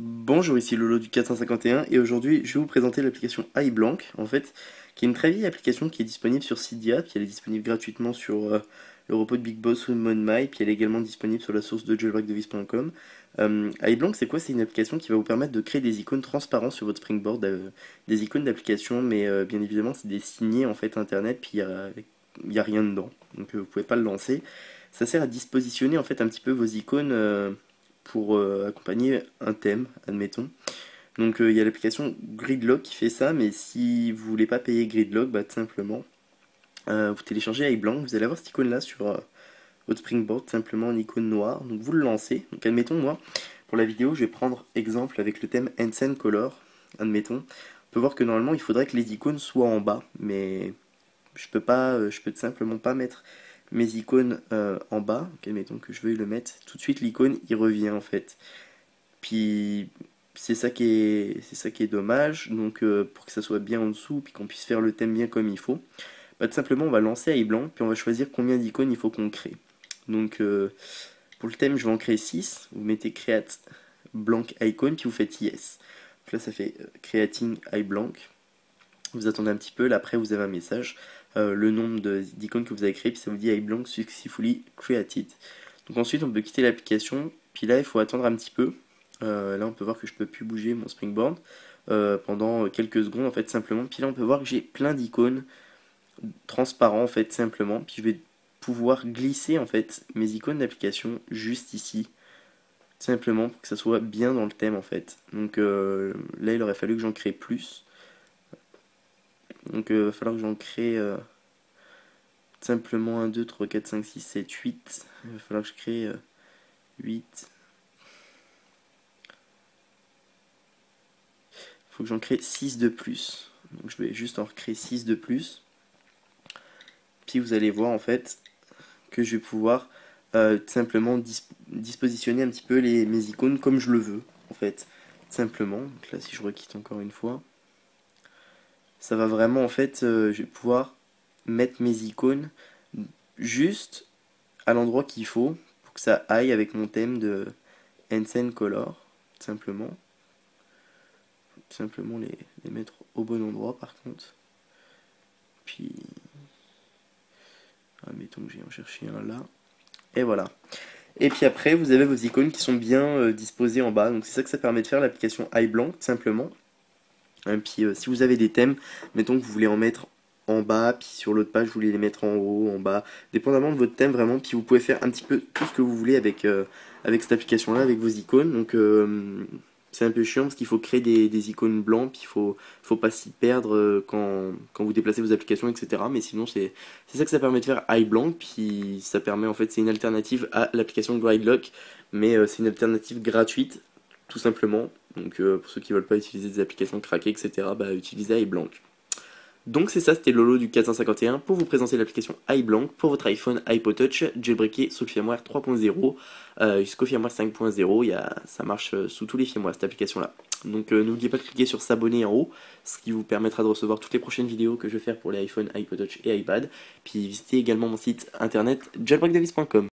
Bonjour, ici Lolo du 451 et aujourd'hui je vais vous présenter l'application iBlank en fait, qui est une très vieille application qui est disponible sur Cydia, puis elle est disponible gratuitement sur le repo de Big Boss ou de ModMy, puis elle est également disponible sur la source de jailbreakdevice.com. iBlank c'est quoi? C'est une application qui va vous permettre de créer des icônes transparents sur votre Springboard, des icônes d'application, mais bien évidemment c'est des signés en fait internet, puis il y a rien dedans, donc vous pouvez pas le lancer. Ça sert à dispositionner en fait un petit peu vos icônes pour accompagner un thème, admettons. Donc il y a l'application Gridlock qui fait ça, mais si vous voulez pas payer Gridlock, bah tout simplement, vous téléchargez iBlank, vous allez avoir cette icône là sur votre Springboard, tout simplement une icône noire. Donc vous le lancez. Donc admettons moi, pour la vidéo, je vais prendre exemple avec le thème Ensign Color, admettons. On peut voir que normalement il faudrait que les icônes soient en bas, mais je peux tout simplement pas mettre mes icônes en bas. Donc admettons que je veuille le mettre, tout de suite l'icône il revient en fait. Puis c'est ça qui est dommage. Donc pour que ça soit bien en dessous, puis qu'on puisse faire le thème bien comme il faut, bah, tout simplement on va lancer iBlank, puis on va choisir combien d'icônes il faut qu'on crée. Donc pour le thème je vais en créer 6. Vous mettez create blank icon, puis vous faites yes. Donc là ça fait creating iBlank. Vous attendez un petit peu, là après vous avez un message, le nombre d'icônes que vous avez créé, puis ça vous dit iBlank successfully created. Donc ensuite on peut quitter l'application, puis là il faut attendre un petit peu. Là on peut voir que je peux plus bouger mon springboard pendant quelques secondes en fait simplement. Puis là on peut voir que j'ai plein d'icônes transparents en fait simplement. Puis je vais pouvoir glisser en fait mes icônes d'application juste ici simplement pour que ça soit bien dans le thème en fait. Donc là il aurait fallu que j'en crée plus. Donc il va falloir que j'en crée simplement 1, 2, 3, 4, 5, 6, 7, 8. Il va falloir que je crée 8. Il faut que j'en crée 6 de plus. Donc je vais juste en recréer 6 de plus. Puis vous allez voir en fait que je vais pouvoir tout simplement dispositionner un petit peu mes icônes comme je le veux en fait. Simplement. Donc là si je requitte encore une fois, ça va vraiment en fait, je vais pouvoir mettre mes icônes juste à l'endroit qu'il faut pour que ça aille avec mon thème de Ensign Color, simplement. Tout simplement les mettre au bon endroit par contre. Puis, admettons que j'ai en cherché un là. Et voilà. Et puis après, vous avez vos icônes qui sont bien disposées en bas. Donc c'est ça que ça permet de faire l'application iBlank, tout simplement. Et puis si vous avez des thèmes, mettons que vous voulez en mettre en bas, puis sur l'autre page vous voulez les mettre en haut, en bas, dépendamment de votre thème vraiment, puis vous pouvez faire un petit peu tout ce que vous voulez avec, avec cette application là, avec vos icônes. Donc c'est un peu chiant parce qu'il faut créer des icônes blancs, puis faut pas s'y perdre quand vous déplacez vos applications, etc. Mais sinon c'est ça que ça permet de faire iBlank, puis ça permet en fait, c'est une alternative à l'application Gridlock, mais c'est une alternative gratuite tout simplement. Donc pour ceux qui veulent pas utiliser des applications craquées, etc., bah utilisez iBlank. Donc c'est ça, c'était Lolo du 451 pour vous présenter l'application iBlank pour votre iPhone, iPod Touch, jailbreaké sous le firmware 3.0 jusqu'au firmware 5.0. Ça marche sous tous les firmwares cette application-là. Donc n'oubliez pas de cliquer sur s'abonner en haut, ce qui vous permettra de recevoir toutes les prochaines vidéos que je vais faire pour les iPhone, iPod Touch et iPad. Puis visitez également mon site internet jailbreakdevice.com.